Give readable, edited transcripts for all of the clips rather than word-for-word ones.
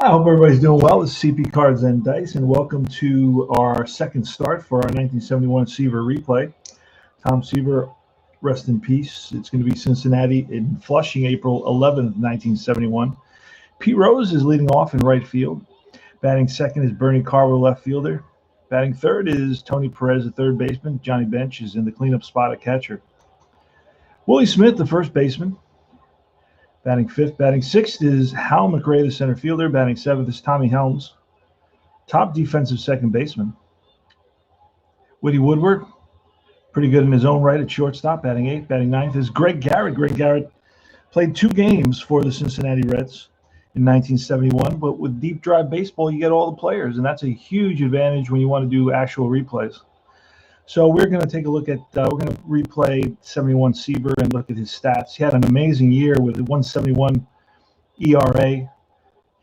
I hope everybody's doing well. This is CP Cards and Dice, and welcome to our second start for our 1971 Seaver replay. Tom Seaver, rest in peace. It's going to be Cincinnati in Flushing, April 11th, 1971. Pete Rose is leading off in right field. Batting second is Bernie Carver, left fielder. Batting third is Tony Perez, the third baseman. Johnny Bench is in the cleanup spot at catcher. Willie Smith, the first baseman. Batting fifth. Batting sixth is Hal McRae, the center fielder. Batting seventh is Tommy Helms, top defensive second baseman. Woody Woodward, pretty good in his own right at shortstop. Batting eighth. Batting ninth is Greg Garrett. Greg Garrett played 2 games for the Cincinnati Reds in 1971, but with deep drive baseball, you get all the players, and that's a huge advantage when you want to do actual replays. So we're going to take a look at, we're going to replay 71 Seaver and look at his stats. He had an amazing year with a 171 ERA.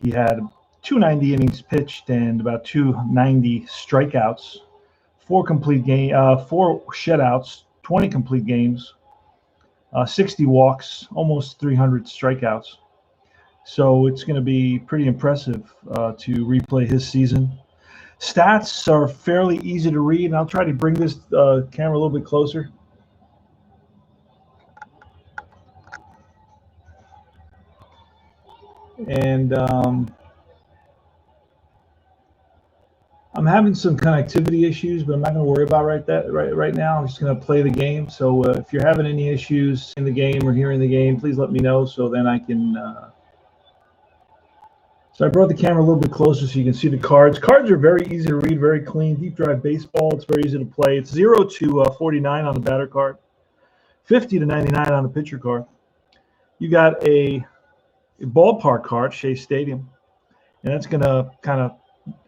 He had 290 innings pitched and about 290 strikeouts, 4 shutouts, 20 complete games, 60 walks, almost 300 strikeouts. So it's going to be pretty impressive to replay his season. Stats are fairly easy to read, and I'll try to bring this camera a little bit closer. And I'm having some connectivity issues, but I'm not going to worry about right now. I'm just going to play the game. So if you're having any issues in the game or hearing the game, please let me know so then I can. So I brought the camera a little bit closer so you can see the cards. Cards are very easy to read, very clean, deep drive baseball. It's very easy to play. It's 0 to 49 on the batter card, 50 to 99 on the pitcher card. You got a ballpark card, Shea Stadium, and that's going to kind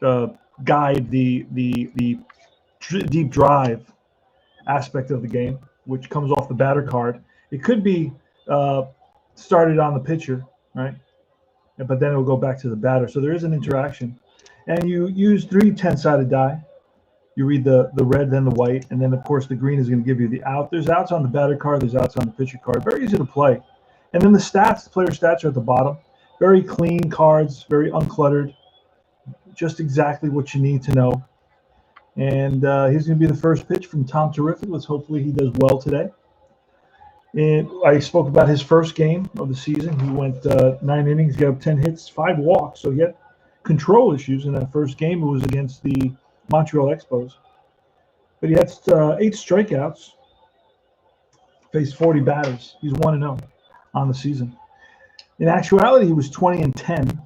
of guide the deep drive aspect of the game, which comes off the batter card. It could be started on the pitcher, right? But then it will go back to the batter. So there is an interaction. And you use 3 10-sided die. You read the red, then the white, and then, of course, the green is going to give you the out. There's outs on the batter card. There's outs on the pitcher card. Very easy to play. And then the stats, the player stats are at the bottom. Very clean cards, very uncluttered. Just exactly what you need to know. And he's going to be the first pitch from Tom Terrific. Let's hopefully he does well today. And I spoke about his first game of the season. He went 9 innings, gave up 10 hits, 5 walks. So he had control issues in that first game. It was against the Montreal Expos. But he had 8 strikeouts, faced 40 batters. He's 1-0 on the season. In actuality, he was 20-10.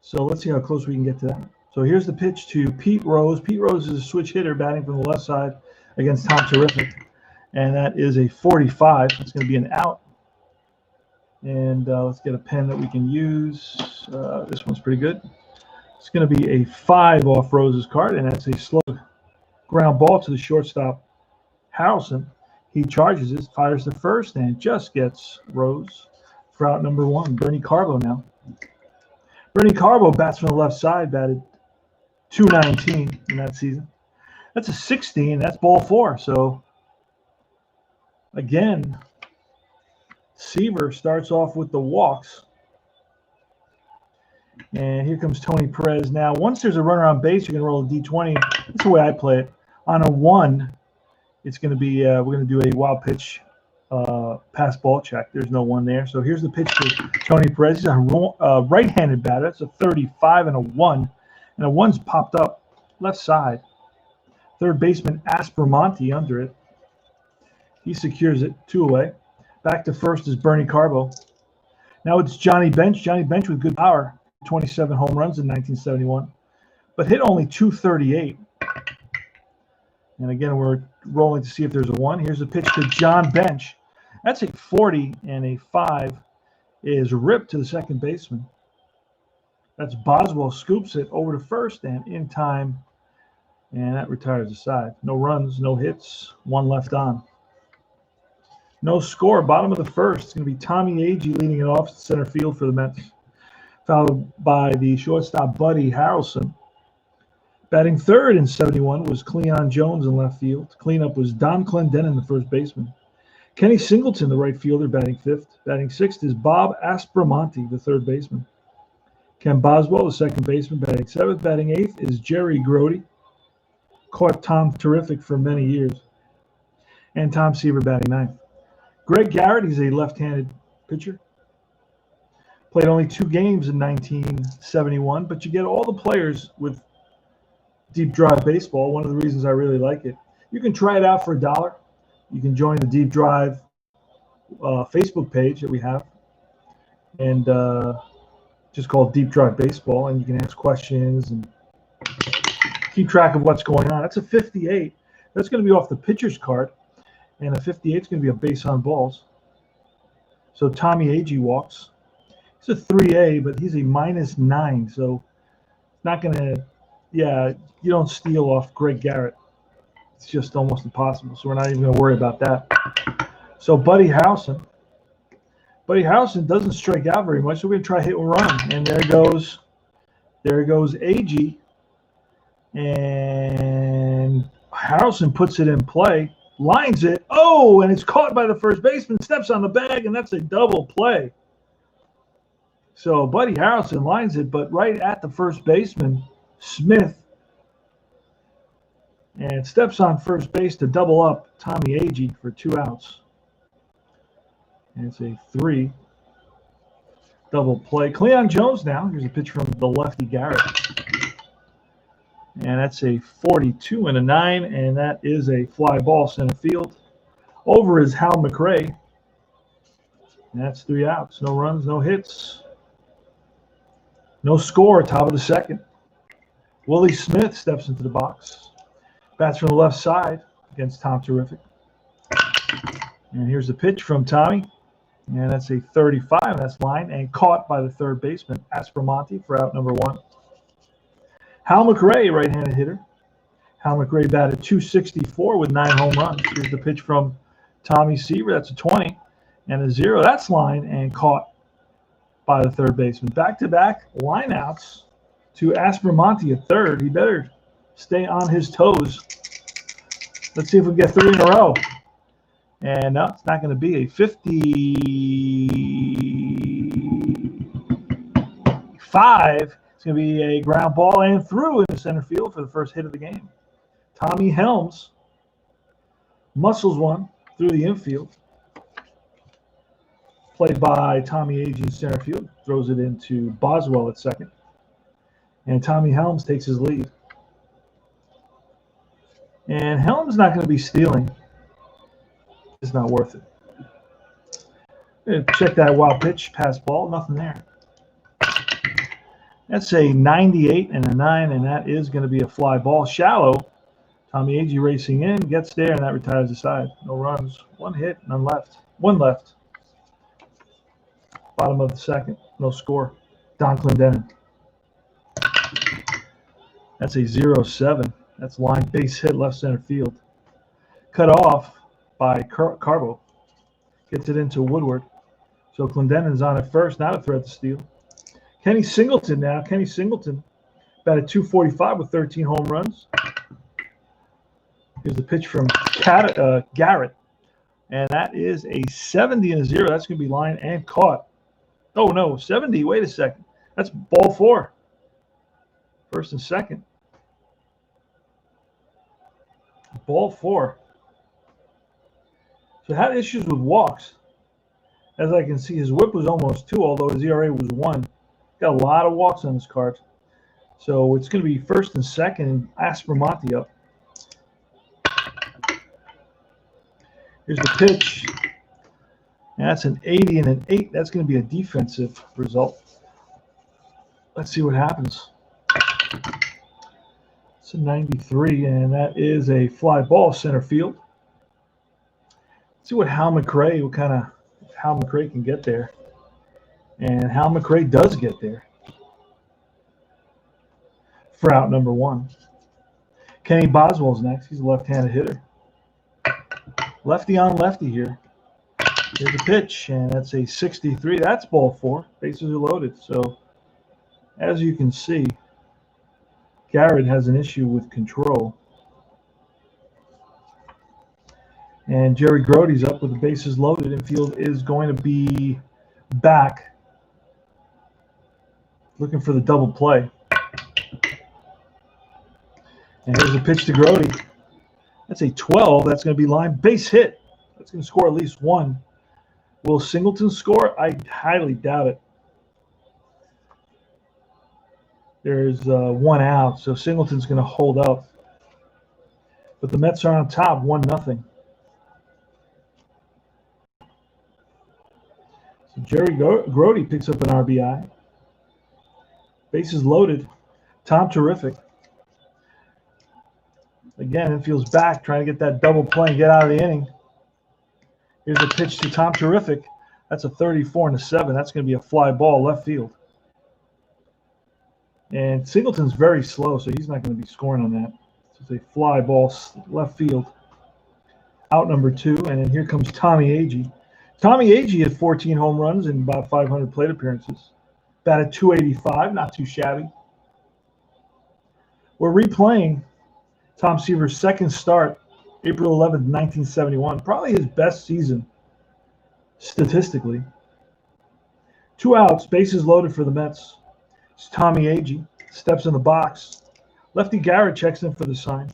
So let's see how close we can get to that. So here's the pitch to Pete Rose. Pete Rose is a switch hitter batting from the left side against Tom Terrific. And that is a 45. It's going to be an out. And let's get a pen that we can use. This one's pretty good. It's going to be a 5 off Rose's card, and that's a slow ground ball to the shortstop, Harrelson. He charges it, fires the first, and just gets Rose for out number 1. Bernie Carbo now. Bernie Carbo bats from the left side, batted .219 in that season. That's a 16. That's ball 4. So again, Seaver starts off with the walks. And here comes Tony Perez. Now, once there's a runner on base, you can roll a D20. That's the way I play it. On a 1, it's going to be, we're going to do a wild pitch pass ball check. There's no 1 there. So here's the pitch to Tony Perez. He's a right-handed batter. It's a 35 and a 1. And a 1's popped up left side. Third baseman Aspermonte under it. He secures it 2 away. Back to first is Bernie Carbo. Now it's Johnny Bench. Johnny Bench with good power. 27 home runs in 1971. But hit only .238. And again, we're rolling to see if there's a 1. Here's a pitch to John Bench. That's a 40, and a 5 is ripped to the second baseman. That's Boswell scoops it over to first and in time, and that retires the side. No runs, no hits, one left on. No score, bottom of the first. It's going to be Tommy Agee leading it off to center field for the Mets, followed by the shortstop Buddy Harrelson. Batting third in 71 was Cleon Jones in left field. Cleanup was Don Clendenin, the first baseman. Kenny Singleton, the right fielder, batting fifth. Batting sixth is Bob Aspromonte, the third baseman. Ken Boswell, the second baseman, batting seventh. Batting eighth is Jerry Grody. Caught Tom Terrific for many years. And Tom Seaver batting ninth. Greg Garrett, he's a left-handed pitcher. Played only 2 games in 1971, but you get all the players with deep drive baseball. One of the reasons I really like it. You can try it out for $1. You can join the Deep Drive Facebook page that we have, and just called Deep Drive Baseball, and you can ask questions and keep track of what's going on. That's a 58. That's going to be off the pitcher's card, and a 58 is going to be a base on balls. So Tommy Agee walks. He's a 3A, but he's a -9, so not going to. Yeah, you don't steal off Greg Garrett. It's just almost impossible. So we're not even going to worry about that. So Buddy Harrelson doesn't strike out very much. So we're going to try hit and run. And there goes Agee. And Harrelson puts it in play, lines it. Oh, and it's caught by the first baseman, steps on the bag, and that's a double play. So Buddy Harrelson lines it, but right at the first baseman, Smith, and steps on first base to double up Tommy Agee for 2 outs. And it's a 3 double play. Cleon Jones now. Here's a pitch from the lefty Garrett. And that's a 42 and a 9, and that is a fly ball center field. Over is Hal McRae. And that's 3 outs. No runs, no hits. No score, top of the second. Willie Smith steps into the box. Bats from the left side against Tom Terrific. And here's the pitch from Tommy. And that's a 35. That's line and caught by the third baseman, Aspromonte, for out number 1. Hal McRae, right-handed hitter. Hal McRae batted .264 with 9 home runs. Here's the pitch from Tommy Seaver. That's a 20 and a 0. That's line and caught by the third baseman. Back-to-back lineouts to Aspromonte at third. He better stay on his toes. Let's see if we can get 3 in a row. And no, it's not going to be a 55. It's going to be a ground ball and through into center field for the first hit of the game. Tommy Helms muscles one through the infield. Played by Tommy Agee in center field. Throws it into Boswell at second. And Tommy Helms takes his lead. And Helms not going to be stealing. It's not worth it. Check that wild pitch, pass ball, nothing there. That's a 98 and a 9, and that is going to be a fly ball. Shallow. Tommy Agee racing in, gets there, and that retires the side. No runs, 1 hit, none left. 1 left. Bottom of the second, no score. Don Clendenin. That's a 0-7. That's line base hit left center field. Cut off by Carbo. Gets it into Woodward. So Clendenin's on at first, not a threat to steal. Kenny Singleton now. Kenny Singleton batted .245 with 13 home runs. Here's the pitch from Garrett. And that is a 70 and a 0. That's going to be line and caught. Oh, no, 70. Wait a second. That's ball 4. First and second. Ball 4. So had issues with walks. As I can see, his whip was almost 2, although his ERA was 1. Got a lot of walks on this card. So it's going to be first and second, and Aspromonte up. Here's the pitch. And that's an 80 and an 8. That's going to be a defensive result. Let's see what happens. It's a 93, and that is a fly ball center field. Let's see what Hal McRae, what kind of Hal McRae can get there. And Hal McRae does get there. for out number 1. Kenny Boswell's next. He's a left-handed hitter. Lefty on lefty here. Here's a pitch, and that's a 63. That's ball 4. Bases are loaded. So, as you can see, Garrett has an issue with control. And Jerry Grote's up with the bases loaded. Infield is going to be back, looking for the double play. And here's a pitch to Grote. That's a 12. That's going to be line base hit. That's going to score at least 1. Will Singleton score? I highly doubt it. There's 1 out, so Singleton's going to hold up. But the Mets are on top, 1-0. So Jerry Grote picks up an RBI. Bases loaded. Tom Terrific. Again, infield's back, trying to get that double play and get out of the inning. Here's a pitch to Tom Terrific. That's a 34 and a 7. That's going to be a fly ball left field. And Singleton's very slow, so he's not going to be scoring on that. It's a fly ball left field. Out number 2, and then here comes Tommy Agee. Tommy Agee had 14 home runs and about 500 plate appearances. Batted .285, not too shabby. We're replaying Tom Seaver's second start, April 11th, 1971. Probably his best season statistically. 2 outs, bases loaded for the Mets. It's Tommy Agee, steps in the box. Lefty Garrett checks in for the sign.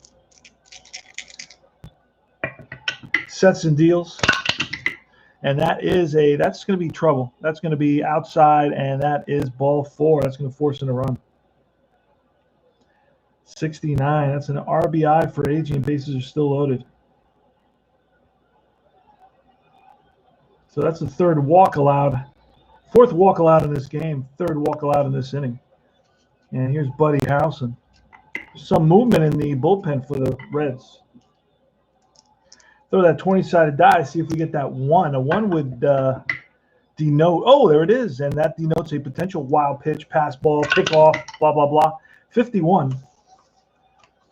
Sets and deals. And that's going to be trouble. That's going to be outside, and that is ball 4. That's going to force in a run. 69. That's an RBI for Agee, and bases are still loaded. So that's the 3rd walk allowed. 4th walk allowed in this game. 3rd walk allowed in this inning. And here's Buddy Harrelson. Some movement in the bullpen for the Reds. Throw that 20-sided die, see if we get that 1. A 1 would denote, oh, there it is. And that denotes a potential wild pitch, pass ball, pickoff, blah, blah, blah. 51.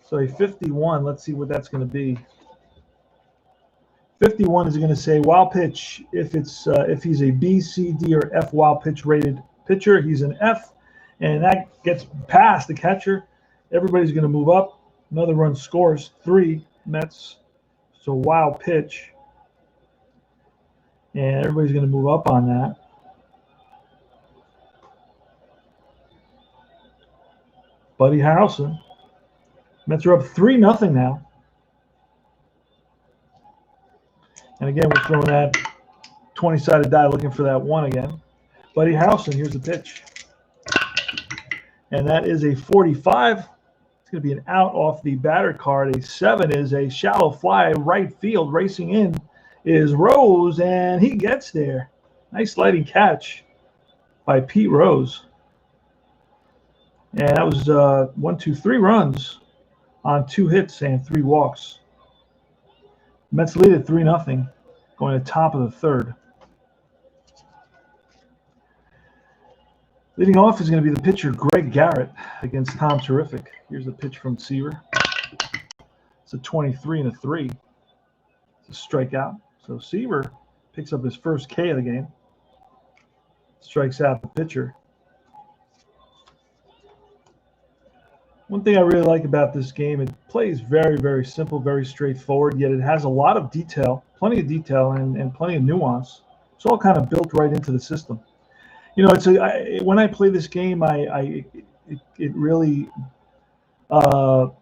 So a 51, let's see what that's going to be. 51 is going to say wild pitch. If he's a B, C, D, or F wild pitch rated pitcher, he's an F. And that gets past the catcher. Everybody's going to move up. Another run scores. 3 Mets. So wild pitch. And everybody's going to move up on that. Buddy Harrelson. Mets are up 3-0 now. And again, we're throwing that 20-sided die looking for that 1 again. Buddy Harrelson, here's the pitch. And that is a 45. It's going to be an out off the batter card. A 7 is a shallow fly right field. Racing in is Rose, and he gets there. Nice sliding catch by Pete Rose. And that was 3 runs on 2 hits and 3 walks. Mets lead at 3-0, going to top of the 3rd. Leading off is going to be the pitcher, Greg Garrett, against Tom Terrific. Here's the pitch from Seaver. It's a 23 and a 3. It's a strikeout. So Seaver picks up his first K of the game. Strikes out the pitcher. One thing I really like about this game, it plays very, very simple, very straightforward, yet it has a lot of detail, plenty of detail, and plenty of nuance. It's all kind of built right into the system. You know, when I play this game, it really kind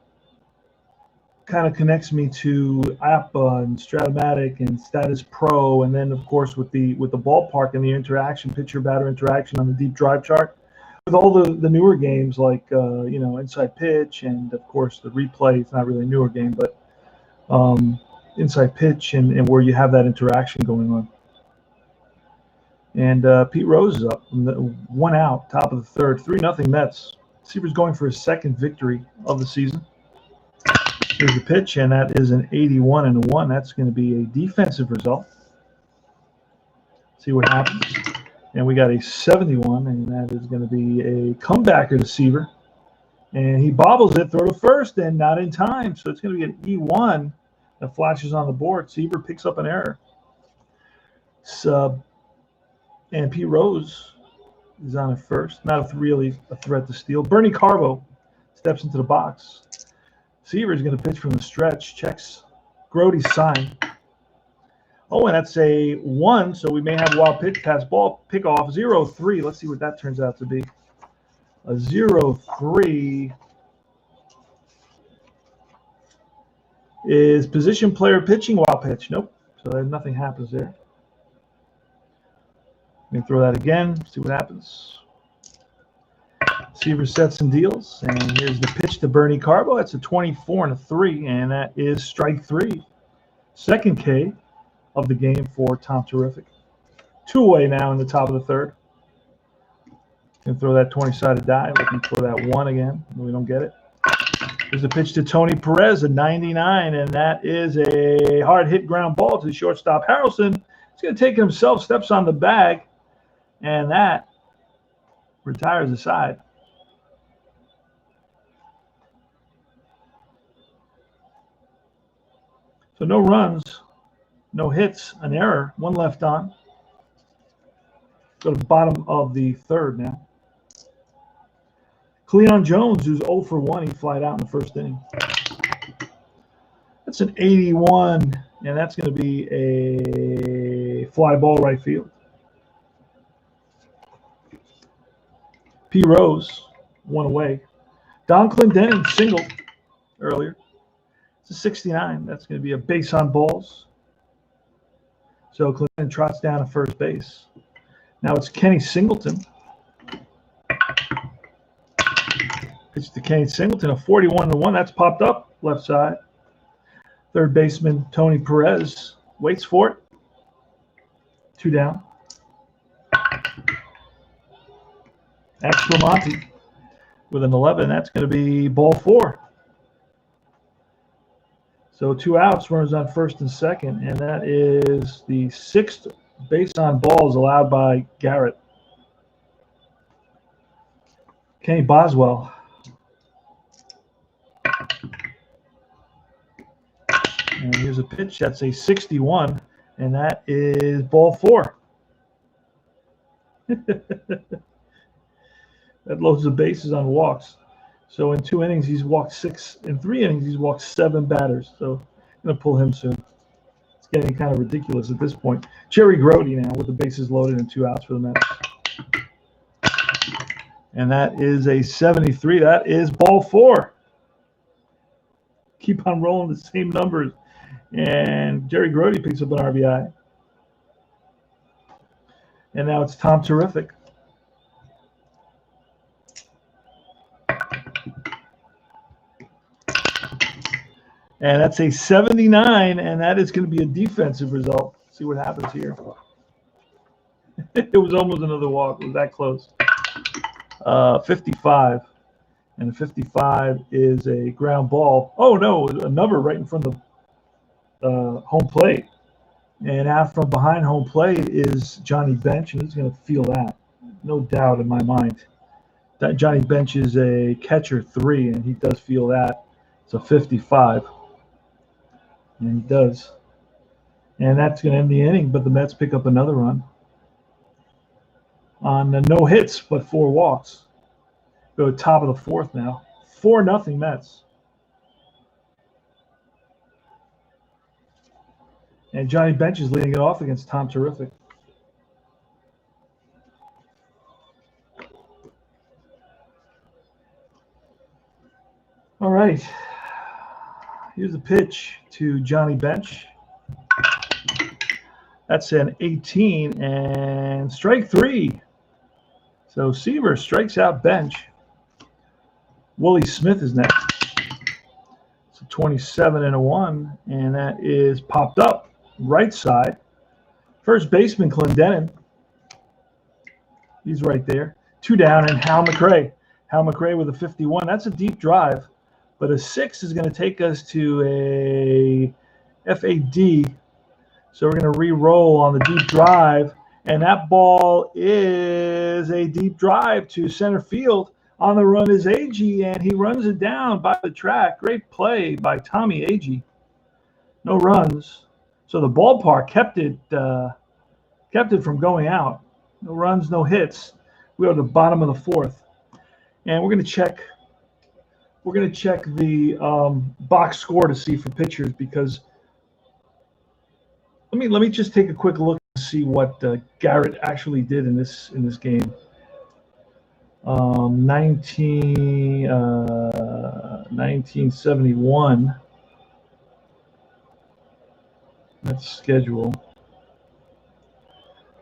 of connects me to APA and Stratomatic and Status Pro, and then of course with the ballpark and the interaction, pitcher batter interaction on the deep drive chart. With all the newer games like Inside Pitch and of course the replay, it's not really a newer game, but Inside Pitch and where you have that interaction going on. And Pete Rose is up, 1 out, top of the 3rd, 3-0 Mets. Seaver's going for his 2nd victory of the season. Here's the pitch, and that is an 81 and a 1. That's going to be a defensive result. See what happens. And we got a 71, and that is going to be a comebacker to Seaver. And he bobbles it, throw to first, and not in time. So it's going to be an E1 that flashes on the board. Seaver picks up an error. Sub and P. Rose is on at first. Not really a threat to steal. Bernie Carbo steps into the box. Seaver is going to pitch from the stretch. Checks Grody's sign. Oh, and that's a 1, so we may have a wild pitch, pass ball, pick off, 0-3. Let's see what that turns out to be. A 0-3 is position player pitching, wild pitch. Nope, so nothing happens there. We can throw that again, see what happens. Seaver sets and deals, and here's the pitch to Bernie Carbo. That's a 24-3, and that is strike 3. Second K of the game for Tom Terrific. 2-away now in the top of the third. Can throw that 20-sided die, looking for that 1 again. We don't get it. There's a pitch to Tony Perez, a 99, and that is a hard hit ground ball to the shortstop Harrelson. He's going to take it himself, steps on the bag, and that retires the side. So no runs, no hits, an error, 1 left on. Go to the bottom of the third now. Cleon Jones, who's 0 for 1, he flied out in the first inning. That's an 81, and that's going to be a fly ball right field. P. Rose, 1 away. Don Clendenin singled earlier. It's a 69. That's going to be a base on balls. So Clendenin trots down to first base. Now it's Kenny Singleton. Pitch to Kenny Singleton, a 41-1. That's popped up left side. Third baseman Tony Perez waits for it. 2 down. Monty with an 11. That's going to be ball 4. So 2 outs, runners on first and second, and that is the 6th base on balls allowed by Garrett. Kenny Boswell. And here's a pitch. That's a 61, and that is ball 4. That loads the bases on walks. So in 2 innings, he's walked 6. In 3 innings, he's walked 7 batters. So I'm going to pull him soon. It's getting kind of ridiculous at this point. Jerry Grody now with the bases loaded and 2 outs for the Mets. And that is a 73. That is ball 4. Keep on rolling the same numbers. And Jerry Grody picks up an RBI. And now it's Tom Terrific. And that's a 79, and that is going to be a defensive result. See what happens here. It was almost another walk. It was that close. 55. And the 55 is a ground ball. Oh, no, a number right in front of the home plate. And out from behind home plate is Johnny Bench, and he's going to feel that. No doubt in my mind. That Johnny Bench is a catcher 3, and he does feel that. It's a 55. And he does. And that's going to end the inning, but the Mets pick up another run on no hits, but 4 walks. Go to top of the 4th now. 4-0 Mets. And Johnny Bench is leading it off against Tom Terrific. All right. Here's the pitch to Johnny Bench. That's an 18 and strike 3. So Seaver strikes out Bench. Willie Smith is next. It's a 27-1, and that is popped up right side. First baseman Clendenin. He's right there. 2 down, and Hal McRae. Hal McRae with a 51. That's a deep drive. But a 6 is going to take us to a FAD. So we're going to re-roll on the deep drive. And that ball is a deep drive to center field On the run is Agee, and he runs it down by the track. Great play by Tommy Agee. No runs. So the ballpark kept it from going out. No runs, no hits. We are at the bottom of the fourth, and we're going to check the box score to see for pitchers, because let me just take a quick look and see what Garrett actually did in this game. 1971. That's schedule.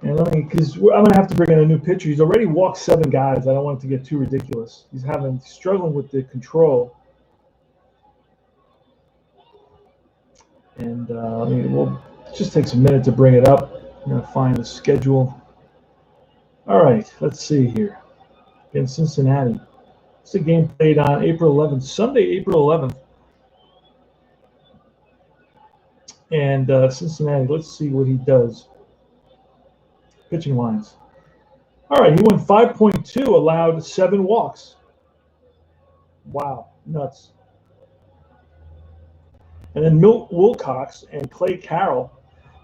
And because I'm going to have to bring in a new pitcher. He's already walked 7 guys. I don't want it to get too ridiculous. He's struggling with the control. And we'll just take a minute to bring it up. I'm going to find the schedule. All right, let's see here. Against Cincinnati. It's a game played on April 11th, Sunday, April 11th. And Cincinnati, let's see what he does. Pitching lines. All right, he went 5.2, allowed 7 walks. Wow, nuts. And then Milt Wilcox and Clay Carroll.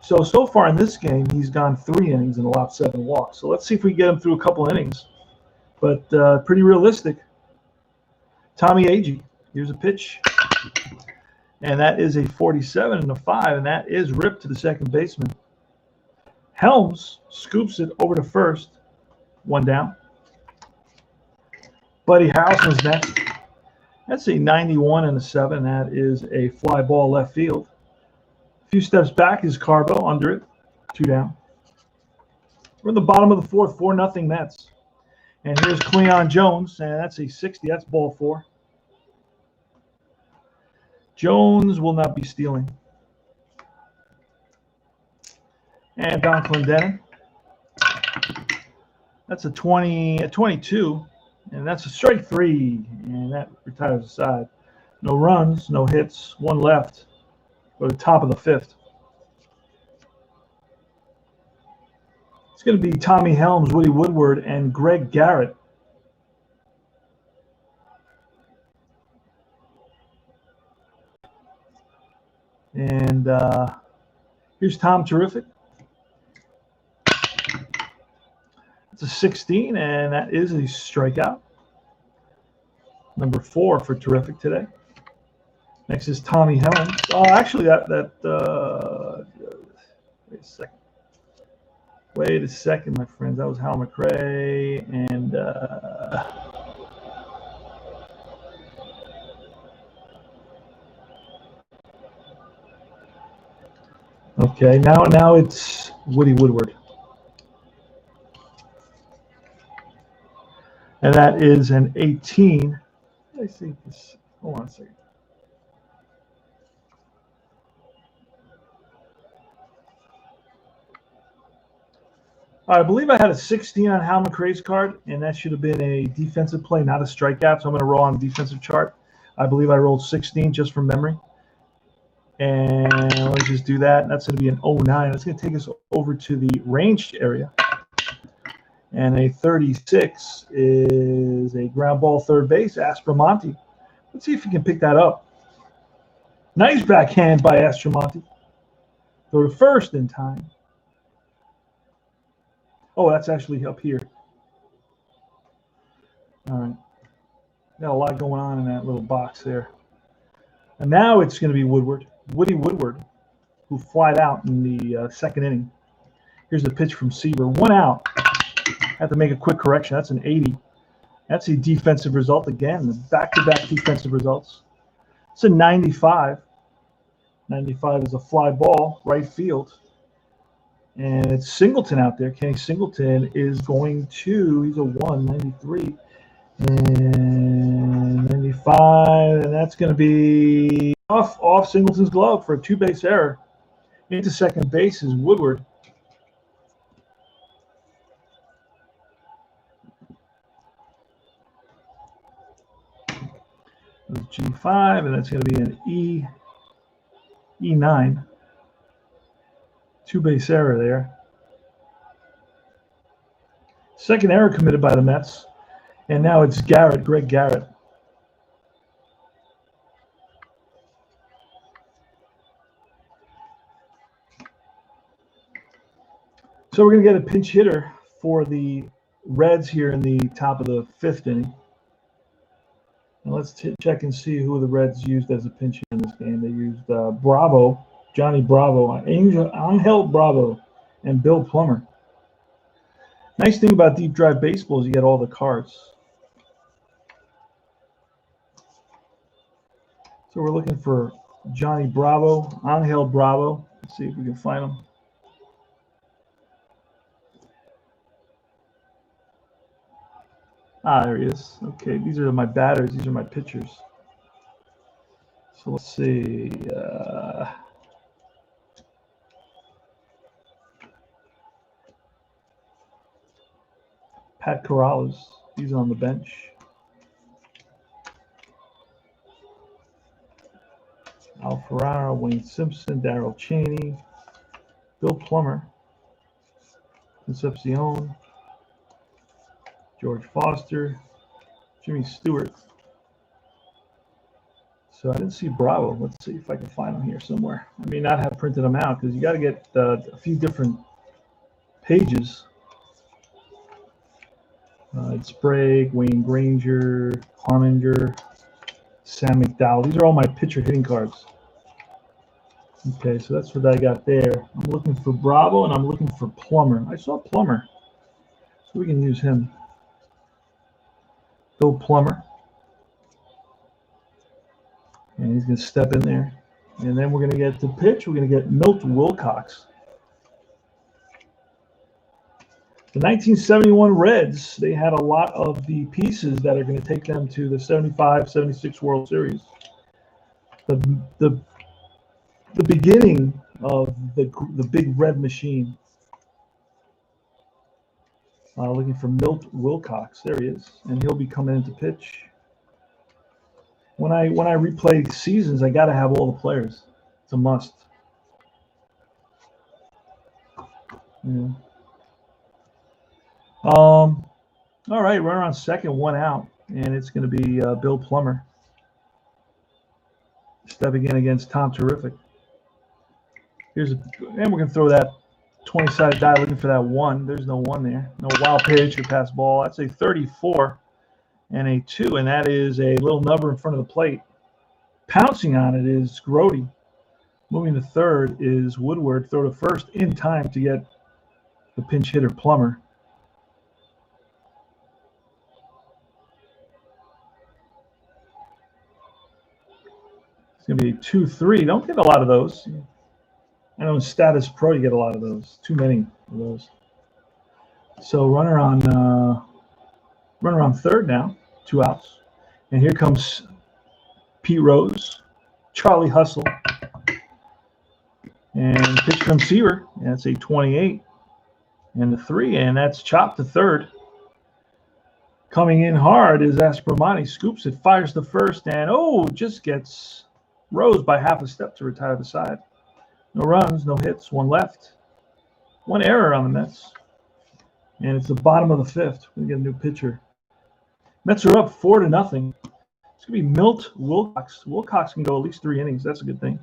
So far in this game, he's gone 3 innings and allowed 7 walks. So let's see if we can get him through a couple innings. But pretty realistic. Tommy Agee, here's a pitch. And that is a 47 and a 5, and that is ripped to the second baseman. Helms scoops it over to first. 1 down. Buddy Harrelson's next. That's a 91 and a 7. That is a fly ball left field. A few steps back is Carbo under it. 2 down. We're in the bottom of the fourth, 4-0 Mets. And here's Cleon Jones, and that's a 60. That's ball 4. Jones will not be stealing. And Don Clendenin. That's a 22, and that's a strike 3, and that retires the side. No runs, no hits, 1 left. Go to the top of the 5th. It's going to be Tommy Helms, Woody Woodward, and Greg Garrett. And here's Tom Terrific. It's a 16, and that is a strikeout. Number 4 for Terrific today. Next is Tommy Helms. Oh, actually, wait a second, my friends. That was Hal McRae, and okay, now it's Woody Woodward. And that is an 18. I think this. Hold on a second. I believe I had a 16 on Hal McRae's card, and that should have been a defensive play, not a strikeout. So I'm going to roll on the defensive chart. I believe I rolled 16 just from memory. And let's just do that. That's going to be an 09. That's going to take us over to the ranged area. And a 36 is a ground ball third base, Aspromonte. Let's see if he can pick that up. Nice backhand by Aspromonte. Go to first in time. Oh, that's actually up here. All right. Got a lot going on in that little box there. And now it's going to be Woody Woodward, who flied out in the second inning. Here's the pitch from Seaver. 1 out. Have to make a quick correction. That's an 80. That's a defensive result again. Back-to-back defensive results. It's a 95. 95 is a fly ball, right field. And it's Singleton out there. Kenny Singleton is going to, he's a 1, 93. And 95. And that's going to be off Singleton's glove for a 2-base error. Into second base is Woodward. G5, and that's going to be an E9. 2-base error there. Second error committed by the Mets. And now it's Garrett, Greg Garrett. So we're going to get a pinch hitter for the Reds here in the top of the 5th inning. And let's check and see who the Reds used as a pinch hitter in this game. They used Bravo, Johnny Bravo, Angel Bravo, and Bill Plummer. Nice thing about deep drive baseball is you get all the cards. So we're looking for Johnny Bravo, Angel Bravo. Let's see if we can find him. Ah, there he is. Okay, these are my batters. These are my pitchers. So let's see. Pat Corrales. He's on the bench. Al Ferrara, Wayne Simpson, Darrell Chaney, Bill Plummer, Concepcion, George Foster, Jimmy Stewart. So I didn't see Bravo. Let's see if I can find him here somewhere. I may not have printed them out because you got to get a few different pages. It's Sprague, Wayne Granger, Harminger, Sam McDowell. These are all my pitcher hitting cards. Okay, so that's what I got there. I'm looking for Bravo and I'm looking for Plummer. I saw Plummer, so we can use him. Bill Plummer. And he's going to step in there. And then we're going to get to pitch. We're going to get Milt Wilcox. The 1971 Reds, they had a lot of the pieces that are going to take them to the 75-76 World Series. The beginning of the big red machine. Looking for Milt Wilcox. There he is. And he'll be coming in to pitch. When I replay seasons, I got to have all the players. It's a must. Yeah. All right, runner on second, 1 out, and it's going to be Bill Plummer stepping in against Tom Terrific. And we're going to throw that 20-sided die looking for that 1. There's no 1 there. No wild pitch or pass ball. That's a 34 and a 2, and that is a little number in front of the plate. Pouncing on it is Grody. Moving to third is Woodward. Throw to first in time to get the pinch hitter Plummer. It's going to be a 2-3. Don't get a lot of those. I know in Status Pro you get a lot of those. Too many of those. So runner on third now. 2 outs. And here comes Pete Rose, Charlie Hustle, and pitch from Seaver. And that's a 28 and a 3, and that's chopped to third. Coming in hard is Aspromonte. Scoops it, fires the first, and just gets Rose by half a step to retire the side. No runs, no hits, 1 left. 1 error on the Mets. And it's the bottom of the 5th. We're going to get a new pitcher. Mets are up 4-0. It's going to be Milt Wilcox. Wilcox can go at least 3 innings. That's a good thing.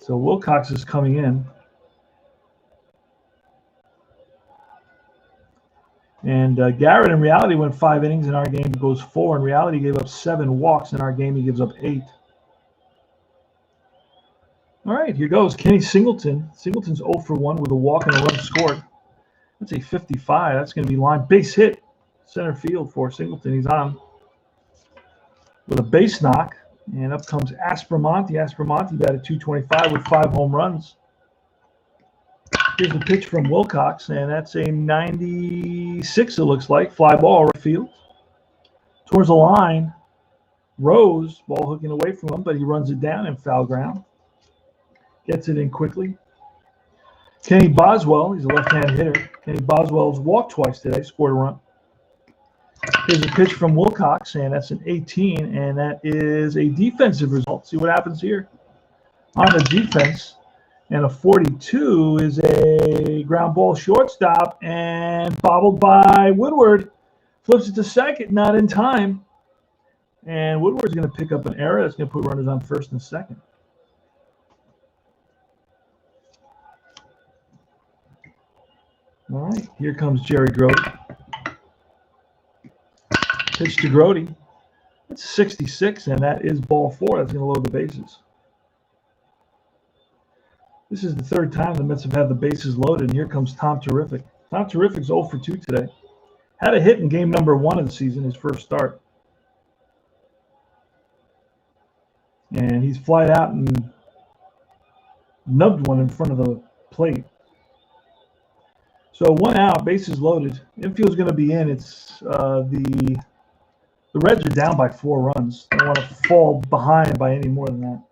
So Wilcox is coming in. And Garrett, in reality, went 5 innings. In our game, he goes 4. In reality, he gave up 7 walks. In our game, he gives up 8. All right, here goes Kenny Singleton. Singleton's 0 for 1 with a walk and a run scored. That's a 55. That's going to be line base hit. Center field for Singleton. He's on with a base knock. And up comes Aspromonte. Aspromonte batted .225 with 5 home runs. Here's the pitch from Wilcox, and that's a 96, it looks like. Fly ball, right field. Towards the line, Rose, ball hooking away from him, but he runs it down in foul ground. Gets it in quickly. Kenny Boswell, he's a left-hand hitter. Kenny Boswell's walked twice today, scored a run. Here's a pitch from Wilcox, and that's an 18, and that is a defensive result. See what happens here. On the defense, and a 42 is a ground ball shortstop, and bobbled by Woodward. Flips it to second, not in time. And Woodward's going to pick up an error. That's going to put runners on first and second. All right, here comes Jerry Grody. Pitch to Grody. That's 66, and that is ball 4. That's going to load the bases. This is the third time the Mets have had the bases loaded, and here comes Tom Terrific. Tom Terrific's 0 for 2 today. Had a hit in game number 1 of the season, his first start. And he's flied out and nubbed one in front of the plate. So 1 out, bases loaded. Infield's going to be in. It's the Reds are down by 4 runs. They don't want to fall behind by any more than that.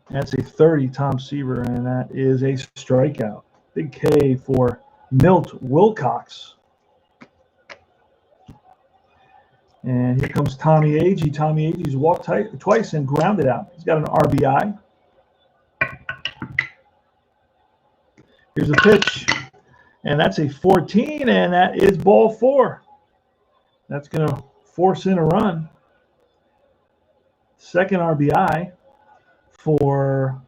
That's a 30, Tom Seaver, and that is a strikeout. Big K for Milt Wilcox. And here comes Tommy Agee. Tommy Agee's walked twice and grounded out. He's got an RBI. Here's a pitch, and that's a 14, and that is ball 4. That's going to force in a run. Second RBI for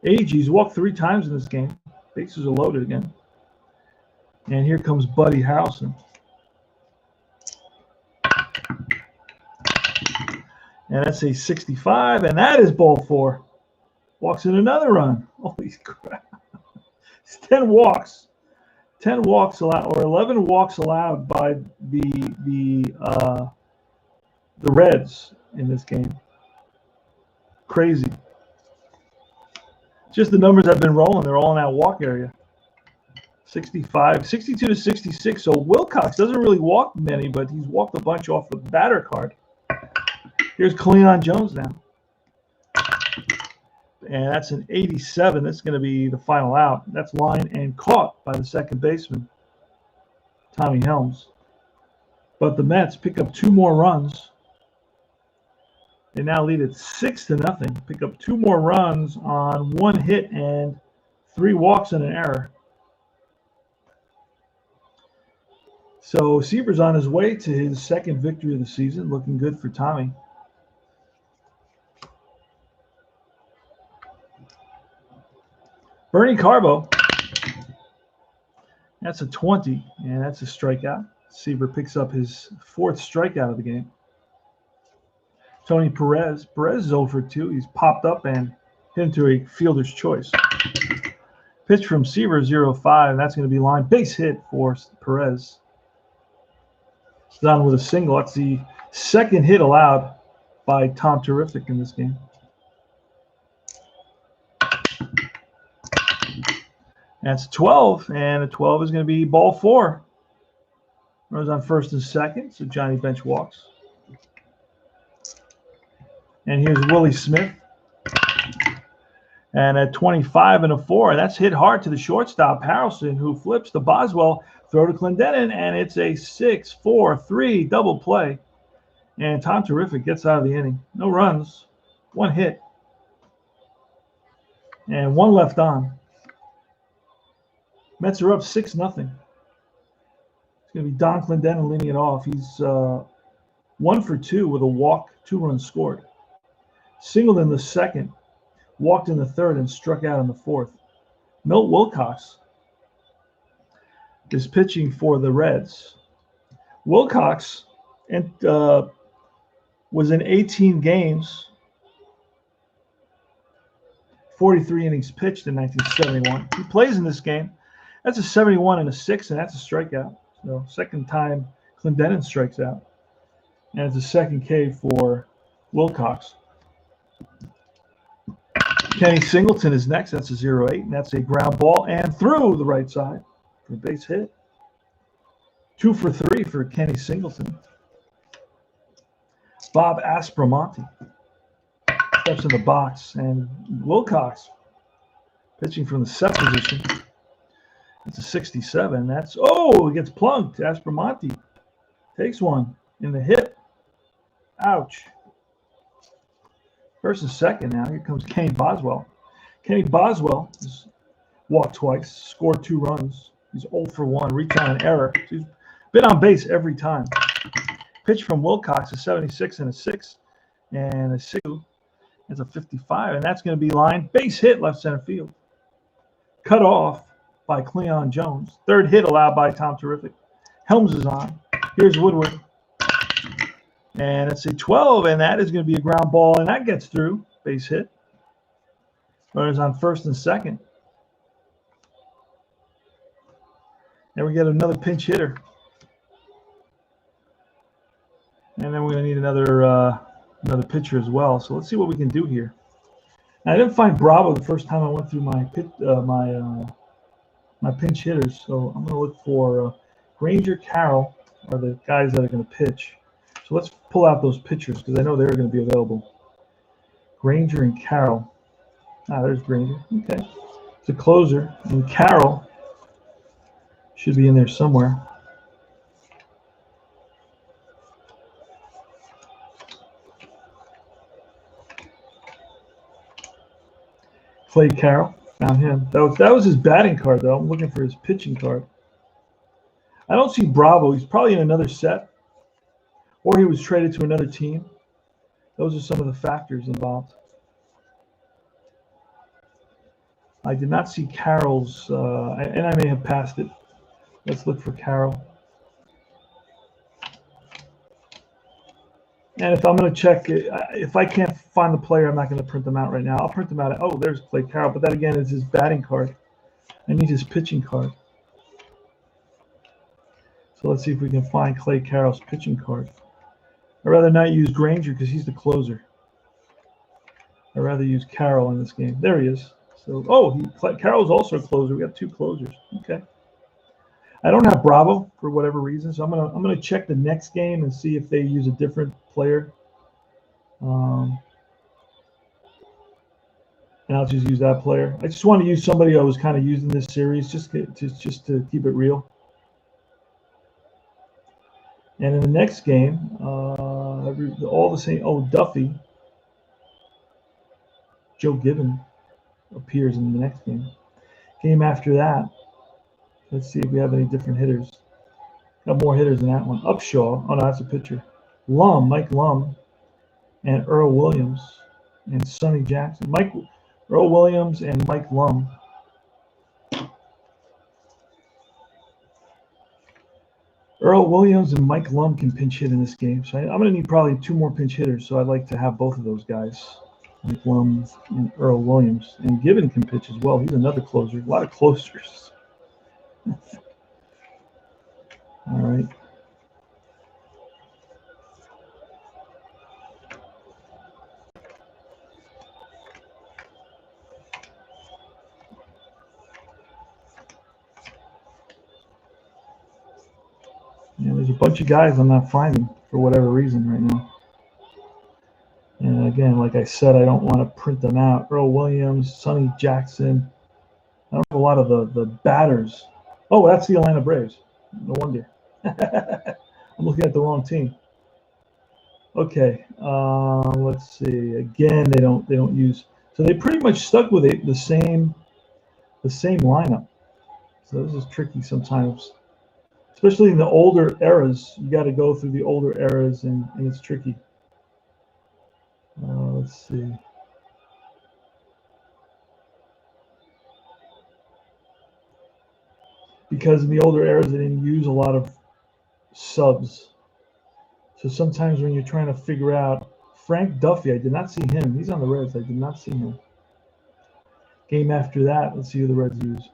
Agee. He's walked 3 times in this game. Bases are loaded again. And here comes Buddy Harrelson. And that's a 65, and that is ball 4. Walks in another run. Holy crap. It's 10 walks. 10 walks allowed, or 11 walks allowed by the Reds in this game. Crazy. Just the numbers have been rolling. They're all in that walk area. 65, 62 to 66. So Wilcox doesn't really walk many, but he's walked a bunch off the batter card. Here's Cleon Jones now. And that's an 87. That's going to be the final out. That's line and caught by the second baseman, Tommy Helms. But the Mets pick up 2 more runs. They now lead it 6-0. Pick up 2 more runs on 1 hit and 3 walks and an error. So Seaver's on his way to his second victory of the season. Looking good for Tommy. Bernie Carbo. That's a 20, and that's a strikeout. Seaver picks up his 4th strikeout of the game. Tony Perez. Perez is 0 for 2. He's popped up and hit into a fielder's choice. Pitch from Seaver, 0-5. That's going to be line. Base hit for Perez. He's on with a single. That's the second hit allowed by Tom Terrific in this game. That's 12, and a 12 is going to be ball 4. Runners on first and second, so Johnny Bench walks. And here's Willie Smith. And at 25 and a 4, and that's hit hard to the shortstop, Harrelson, who flips to Boswell, throw to Clendenin, and it's a 6-4-3 double play. And Tom Terrific gets out of the inning. No runs, 1 hit, and 1 left on. Mets are up 6-0. It's going to be Don Clendenin leading it off. He's 1 for 2 with a walk, 2 runs scored. Singled in the second, walked in the third, and struck out in the 4th. Milt Wilcox is pitching for the Reds. Wilcox was in 18 games, 43 innings pitched in 1971. He plays in this game. That's a 71 and a 6, and that's a strikeout. So second time Clendenin strikes out. And it's a second K for Wilcox. Kenny Singleton is next. That's a 0-8, and that's a ground ball and through the right side for a base hit. 2 for 3 for Kenny Singleton. Bob Aspromonte steps in the box, and Wilcox pitching from the set position. It's a 67. That's, it gets plunked. Aspromonte takes one in the hip. Ouch. First and second now. Here comes Kenny Boswell. Kenny Boswell has walked twice, scored 2 runs. He's 0 for 1. Reach on an error. He's Been on base every time. Pitch from Wilcox, a 76 and a 6, and a 6. It's a 55, and that's going to be line. Base hit left center field. Cut off by Cleon Jones. Third hit allowed by Tom Terrific. Helms is on. Here's Woodward. And it's a 12, and that is going to be a ground ball, and that gets through. Base hit. Runners on first and second. And we get another pinch hitter. And then we're going to need another pitcher as well. So let's see what we can do here. Now, I didn't find Bravo the first time I went through my pinch hitters. So I'm going to look for Granger, Carroll are the guys that are going to pitch. So let's pull out those pitchers because I know they're going to be available. Granger and Carroll. There's Granger. Okay. It's a closer. And Carroll should be in there somewhere. Clay Carroll. Found him. That was his batting card, though. I'm looking for his pitching card. I don't see Bravo. He's probably in another set. Or he was traded to another team. Those are some of the factors involved. I did not see Carroll's, and I may have passed it. Let's look for Carroll. And if I'm going to check, if I can't find the player, I'm not going to print them out right now. I'll print them out. Oh, there's Clay Carroll, but that again is his batting card. I need his pitching card. So let's see if we can find Clay Carroll's pitching card. I'd rather not use Granger because he's the closer. I'd rather use Carroll in this game. There he is. So, Carroll's also a closer. We got two closers. Okay. I don't have Bravo for whatever reason, so I'm gonna check the next game and see if they use a different player. And I'll just use that player. I just want to use somebody I was kind of using this series just to keep it real. And in the next game, all the same. Oh, Duffy. Joe Gibbon appears in the next game. Game after that, let's see if we have any different hitters. Got more hitters than that one. Upshaw. Oh, no, that's a pitcher. Mike Lum, and Earl Williams, and Sonny Jackson. Earl Williams and Mike Lum. Earl Williams and Mike Lum can pinch hit in this game. So I'm going to need probably two more pinch hitters. So I'd like to have both of those guys, Mike Lum and Earl Williams. And Gibbon can pitch as well. He's another closer. A lot of closers. All right. Yeah, there's a bunch of guys I'm not finding for whatever reason right now. And again, like I said, I don't want to print them out. Earl Williams, Sonny Jackson. I don't have a lot of the batters. Oh, that's the Atlanta Braves. No wonder. I'm looking at the wrong team. Okay, let's see. Again, they don't use. So they pretty much stuck with the same lineup. So this is tricky sometimes. Especially in the older eras, you got to go through the older eras, and it's tricky. Let's see. Because in the older eras, they didn't use a lot of subs. So sometimes when you're trying to figure out Frank Duffy, I did not see him. He's on the Reds. I did not see him. Game after that, let's see who the Reds use.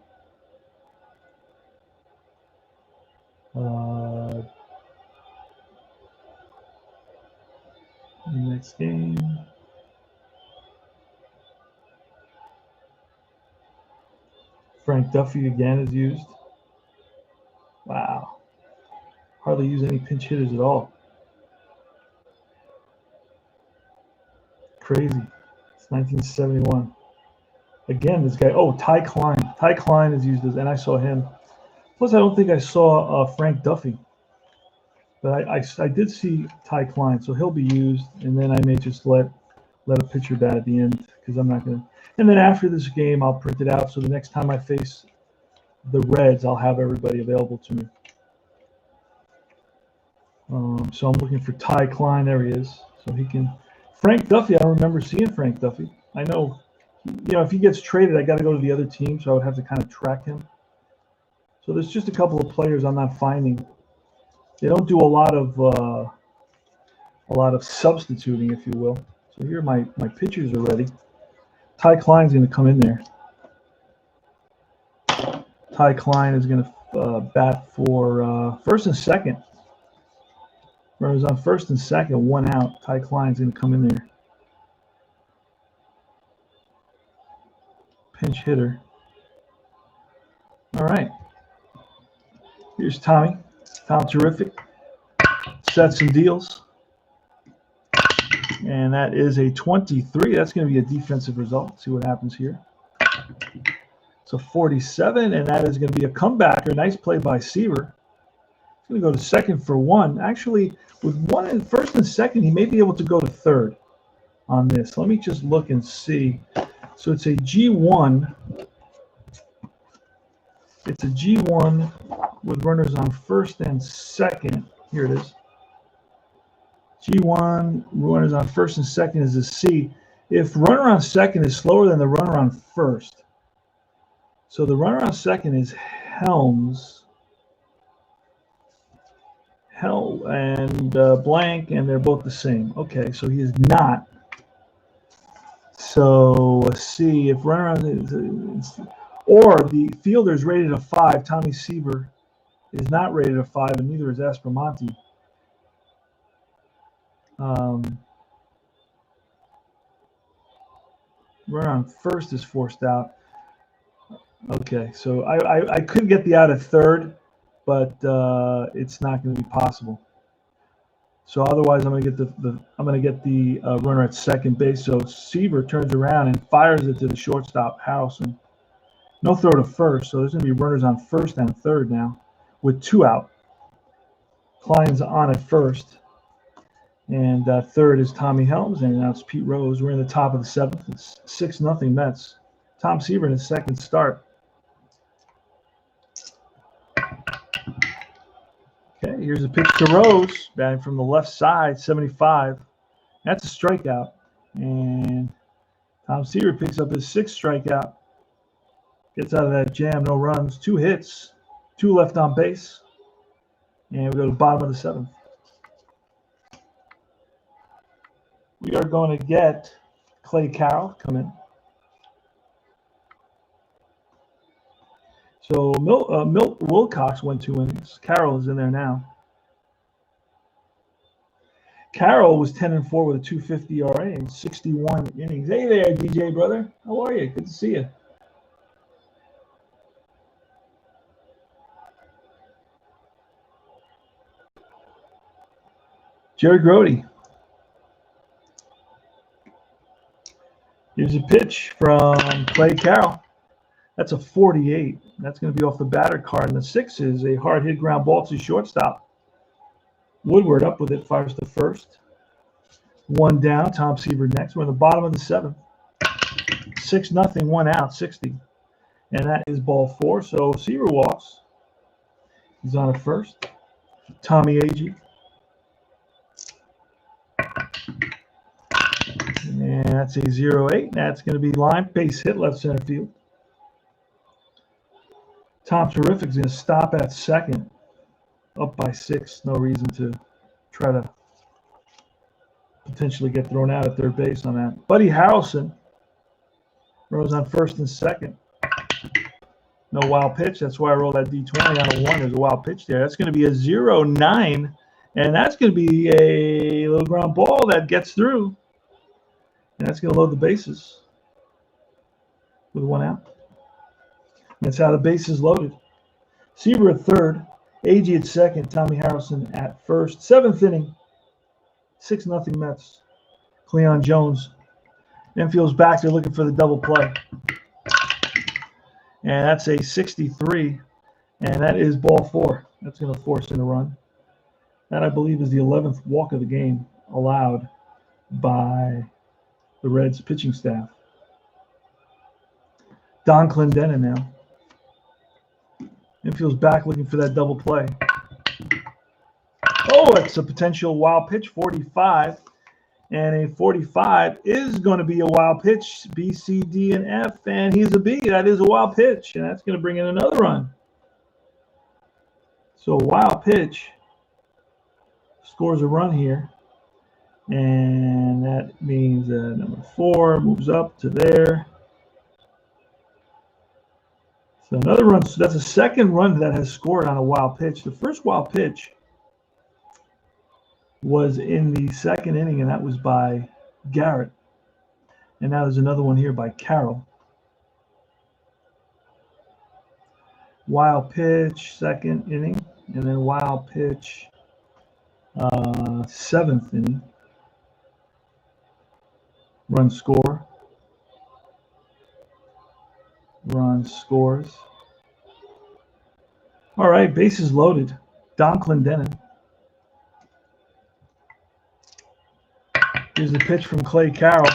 Next game. Frank Duffy again is used. Wow. Hardly use any pinch hitters at all. Crazy. It's 1971. Again, this guy. Oh, Ty Klein. Ty Klein is used as, and I saw him. Plus, I don't think I saw Frank Duffy. But I did see Ty Klein, so he'll be used, and then I may just let a pitcher bat at the end because I'm not going to. And then after this game, I'll print it out, so the next time I face the Reds, I'll have everybody available to me. So I'm looking for Ty Klein. There he is. So he can. Frank Duffy. I don't remember seeing Frank Duffy. I know, if he gets traded, I got to go to the other team, so I would have to kind of track him. So there's just a couple of players I'm not finding. They don't do a lot of substituting, if you will. So here my pitchers are ready. Ty Klein's going to come in there. Ty Klein is going to bat for first and second. Runners on first and second, 1 out. Ty Klein's going to come in there. Pinch hitter. All right. Here's Tommy. Tom Terrific. Sets and deals. And that is a 23. That's going to be a defensive result. Let's see what happens here. It's a 47, and that is going to be a comebacker. Nice play by Seaver. He's going to go to second for 1. Actually, with 1 in first and second, he may be able to go to third on this. Let me just look and see. So it's a G1. It's a G1 with runners on first and second. Here it is. G1, runners on first and second is a C. If runner on second is slower than the runner on first, so the runner on second is Helms, and blank, and they're both the same. Okay, so he is not. So let's see if runner on or the fielder is rated a 5. Tommy Seaver is not rated a 5, and neither is Aspromonte. Runner on first is forced out. Okay, so I could get the out at third, but it's not going to be possible. So otherwise, I'm going to get the runner at second base. So Seaver turns around and fires it to the shortstop, Harrelson. No throw to first, so there's going to be runners on first and third now, with 2 out. Klein's on at first, and third is Tommy Helms, and now it's Pete Rose. We're in the top of the 7th. It's 6-0 Mets. Tom Seaver in his second start. Okay, here's a pitch to Rose, batting from the left side, 75. That's a strikeout. And Tom Seaver picks up his 6th strikeout. Gets out of that jam, no runs, 2 hits, 2 left on base. And we go to the bottom of the 7th. We are going to get Clay Carroll come in. So Milt Wilcox went 2 innings. Carroll is in there now. Carroll was 10-4 with a 2.50 ERA in 61 innings. Hey there, DJ brother. How are you? Good to see you. Jerry Grody. Here's a pitch from Clay Carroll. That's a 48. That's going to be off the batter card. And the 6 is a hard hit ground ball to shortstop. Woodward up with it, fires to first. 1 down. Tom Seaver next. We're in the bottom of the 7th. 6-0, 1 out, 60. And that is ball 4. So Seaver walks. He's on at first. Tommy Agee. And that's a 0-8. That's going to be line base hit left center field. Tom Terrific is going to stop at second. Up by 6. No reason to try to potentially get thrown out at third base on that. Buddy Harrelson rose on first and second. No wild pitch. That's why I rolled that D20 on a 1. There's a wild pitch there. That's going to be a 0-9. And that's going to be a little ground ball that gets through. And that's going to load the bases with 1 out. That's how the base is loaded. Seaver at third. Agee at second. Tommy Harrelson at first. 7th inning. 6-0 Mets. Cleon Jones. Infield's back. They're looking for the double play. And that's a 63. And that is ball 4. That's going to force in a run. That, I believe, is the 11th walk of the game allowed by the Reds pitching staff. Don Clendenin now. Infield's back looking for that double play. Oh, Oh, it's a potential wild pitch, 45. And a 45 is going to be a wild pitch, B, C, D, and F. And he's a B. That is a wild pitch. And that's going to bring in another run. So a wild pitch scores a run here. And that means number 4 moves up to there. So another run. So that's a second run that has scored on a wild pitch. The first wild pitch was in the second inning, and that was by Garrett. And now there's another one here by Carroll. Wild pitch, second inning, and then wild pitch, 7th inning. Run score. Run scores. All right, bases loaded. Don Clendenin. Here's the pitch from Clay Carroll.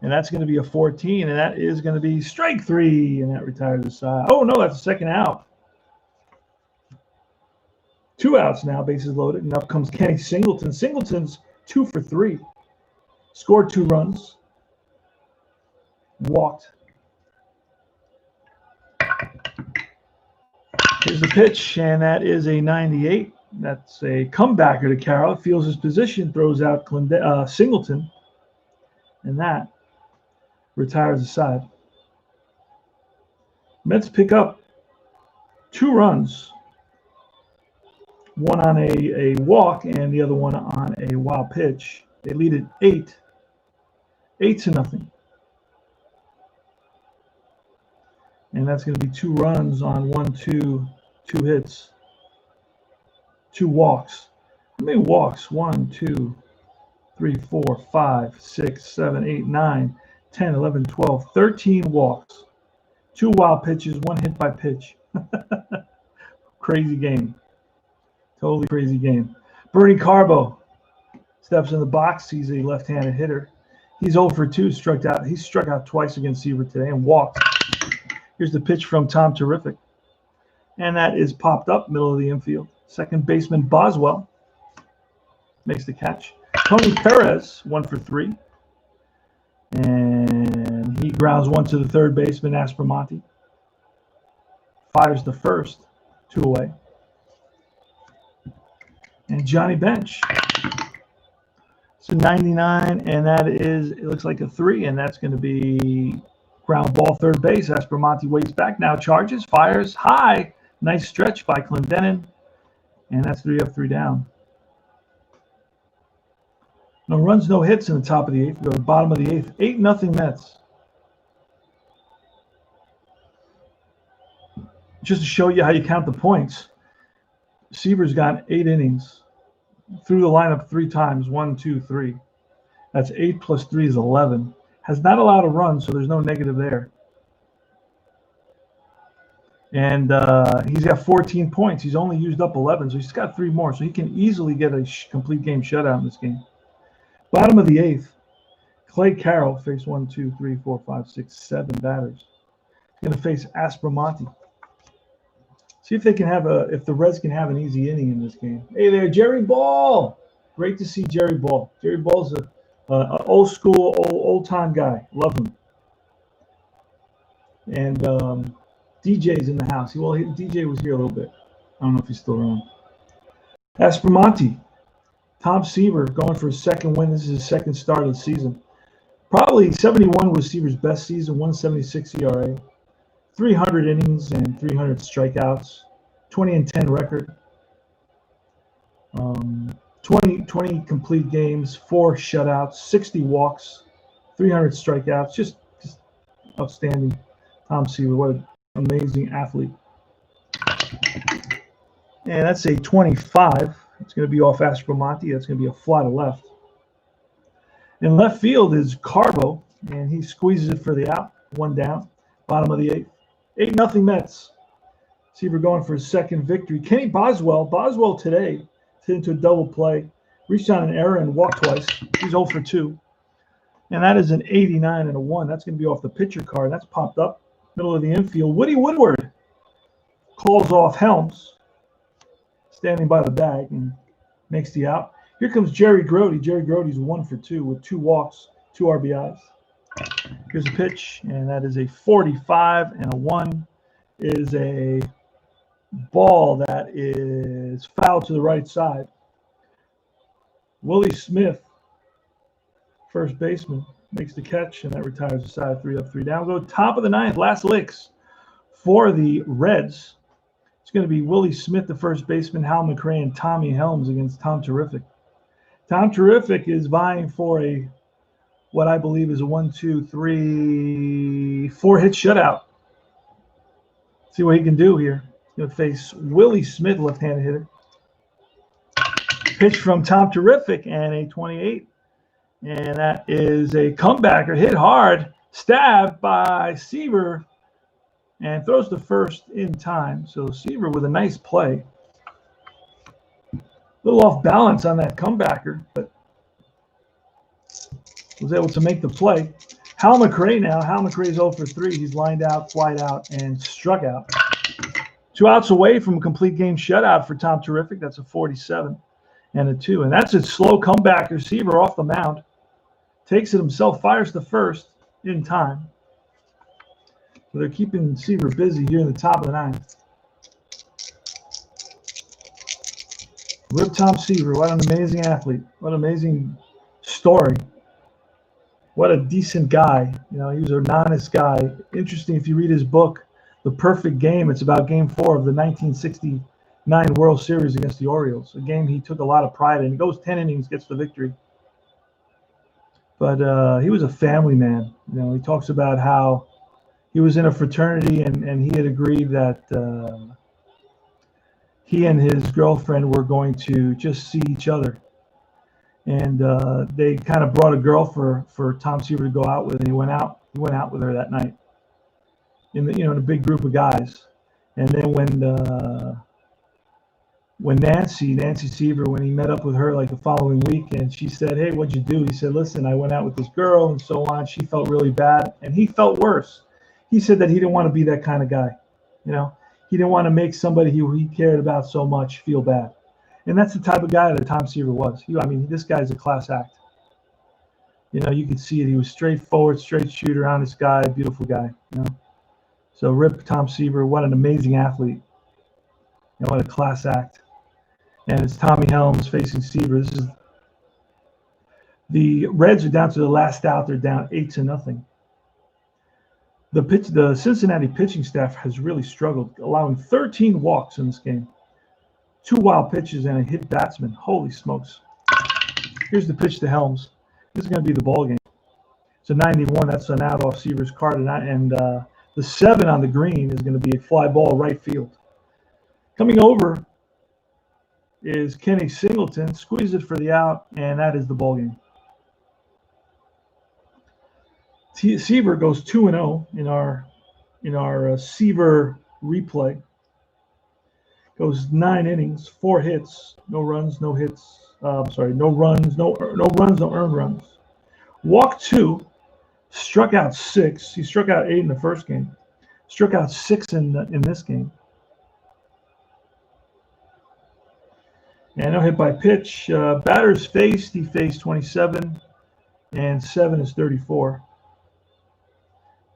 And that's going to be a 14, and that is going to be strike 3, and that retires the side. Oh, no, that's a second out. 2 outs now, bases loaded, and up comes Kenny Singleton. Singleton's 2 for 3. Scored 2 runs. Walked. Here's the pitch, and that is a 98. That's a comebacker to Carroll. Feels his position, throws out Singleton, and that retires the side. Mets pick up 2 runs, one on a walk and the other one on a wild pitch. They lead it 8-0. And that's going to be 2 runs on 2 hits. 2 walks. How many walks? 1, 2, 3, 4, 5, 6, 7, 8, 9, 10, 11, 12, 13 walks. 2 wild pitches, 1 hit by pitch. Crazy game. Totally crazy game. Bernie Carbo steps in the box. He's a left-handed hitter. He's 0 for 2, struck out. He struck out twice against Seaver today and walked. Here's the pitch from Tom Terrific. And that is popped up, middle of the infield. Second baseman Boswell makes the catch. Tony Perez, 1 for 3. And he grounds one to the third baseman, Aspromonte. Fires the first, 2 away. And Johnny Bench. It's a 99, and that is, it looks like a 3, and that's going to be ground ball third base. Aspromonte waits back, now charges, fires high. Nice stretch by Clendenin. And that's 3 up, 3 down. No runs, no hits in the top of the 8th. We go to the bottom of the 8th. 8-0 Mets. Just to show you how you count the points, Seaver's got 8 innings. Threw the lineup 3 times. 1, 2, 3. That's 8 plus 3 is 11. Has not allowed a run, so there's no negative there. And he's got 14 points. He's only used up 11, so he's got 3 more. So he can easily get a complete game shutout in this game. Bottom of the 8th, Clay Carroll faced 1, 2, 3, 4, 5, 6, 7 batters. He's going to face Aspromonte. See if they can have if the Reds can have an easy inning in this game. Hey there, Jerry Ball. Great to see Jerry Ball. Jerry Ball's a old school, old time guy. Love him. And DJ's in the house. DJ was here a little bit. I don't know if he's still around. Aspromonte. Tom Seaver going for his 2nd win. This is his 2nd start of the season. Probably 71 was Seaver's best season, 176 ERA, 300 innings and 300 strikeouts, 20-10 record, 20 complete games, 4 shutouts, 60 walks, 300 strikeouts. Just outstanding. Tom Seaver, what an amazing athlete. And that's a 25. It's going to be off Aspromonte. That's going to be a fly to left. In left field is Carbo, and he squeezes it for the out. 1 down. Bottom of the 8th. 8-0 Mets. Seaver going for his 2nd victory. Kenny Boswell today hit into a double play. Reached on an error and walked twice. He's 0 for 2. And that is an 89 and a 1. That's going to be off the pitcher card. That's popped up. Middle of the infield. Woody Woodward calls off Helms, standing by the bag, and makes the out. Here comes Jerry Grody. Jerry Grody's 1 for 2 with 2 walks, 2 RBIs. Here's a pitch, and that is a 45, and a 1 is a ball that is fouled to the right side. Willie Smith, first baseman, makes the catch, and that retires the side. 3 up, 3 down. Go top of the 9th, last licks for the Reds. It's going to be Willie Smith, the first baseman, Hal McRae, and Tommy Helms against Tom Terrific. Tom Terrific is vying for what I believe is a 4 hit shutout. See what he can do here. He's going to face Willie Smith, left-handed hitter. Pitch from Tom Terrific, and a 28. And that is a comebacker, hit hard, stabbed by Seaver, and throws to first in time. So Seaver with a nice play. A little off balance on that comebacker, but was able to make the play. Hal McRae now. Hal McRae's 0 for 3. He's lined out, flied out, and struck out. 2 outs away from a complete game shutout for Tom Terrific. That's a 47 and a 2. And that's a slow comebacker. Seaver off the mound. Takes it himself, fires to first in time. So they're keeping Seaver busy here in the top of the 9th. Rip Tom Seaver, what an amazing athlete. What an amazing story. What a decent guy. You know, he was an honest guy. Interesting if you read his book, The Perfect Game. It's about Game 4 of the 1969 World Series against the Orioles. A game he took a lot of pride in. He goes 10 innings, gets the victory. But he was a family man. You know, he talks about how he was in a fraternity and he had agreed that he and his girlfriend were going to just see each other. And they kind of brought a girl for Tom Seaver to go out with, and he went out with her that night in a big group of guys. And then when Nancy Seaver, when he met up with her like the following week, and she said, "Hey, what'd you do?" He said, "Listen, I went out with this girl," and so on. She felt really bad, and he felt worse. He said that he didn't want to be that kind of guy. You know, he didn't want to make somebody who he cared about so much feel bad. And that's the type of guy that Tom Seaver was. This guy's a class act. You know, you could see it. He was straightforward, straight shooter, honest guy, beautiful guy. You know, so rip Tom Seaver. What an amazing athlete. You know, what a class act. And it's Tommy Helms facing Seaver. The Reds are down to the last out. They're down 8-0. The Cincinnati pitching staff has really struggled, allowing 13 walks in this game. 2 wild pitches and a hit batsman. Holy smokes. Here's the pitch to Helms. This is going to be the ball game. It's a 91. That's an out off Seaver's card. And the 7 on the green is going to be a fly ball right field. Coming over is Kenny Singleton. Squeeze it for the out, and that is the ball game. Seaver goes 2-0 in our Seaver replay. Goes 9 innings, 4 hits, no runs, no hits. No runs, no earned runs. Walked 2, struck out 6. He struck out 8 in the first game. Struck out 6 in this game. And no hit by pitch. Batters faced, he faced 27, and 7 is 34.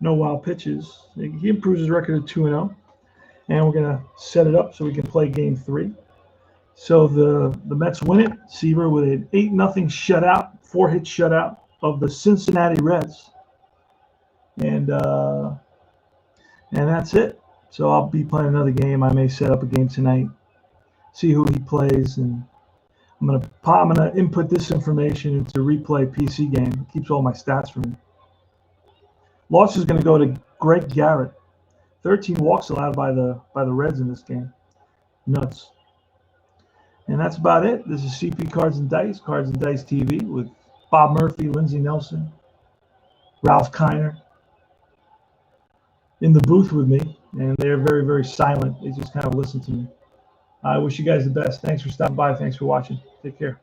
No wild pitches. He improves his record to 2-0. And we're going to set it up so we can play game 3. So the Mets win it. Seaver with an 8-0 shutout, 4-hit shutout of the Cincinnati Reds. And that's it. So I'll be playing another game. I may set up a game tonight, see who he plays, and I'm gonna input this information into replay PC game. It keeps all my stats for me. Loss is going to go to Greg Garrett. 13 walks allowed by the Reds in this game. Nuts. And that's about it. This is CP Cards and Dice TV with Bob Murphy, Lindsey Nelson, Ralph Kiner in the booth with me. And they're very, very silent. They just kind of listen to me. I wish you guys the best. Thanks for stopping by. Thanks for watching. Take care.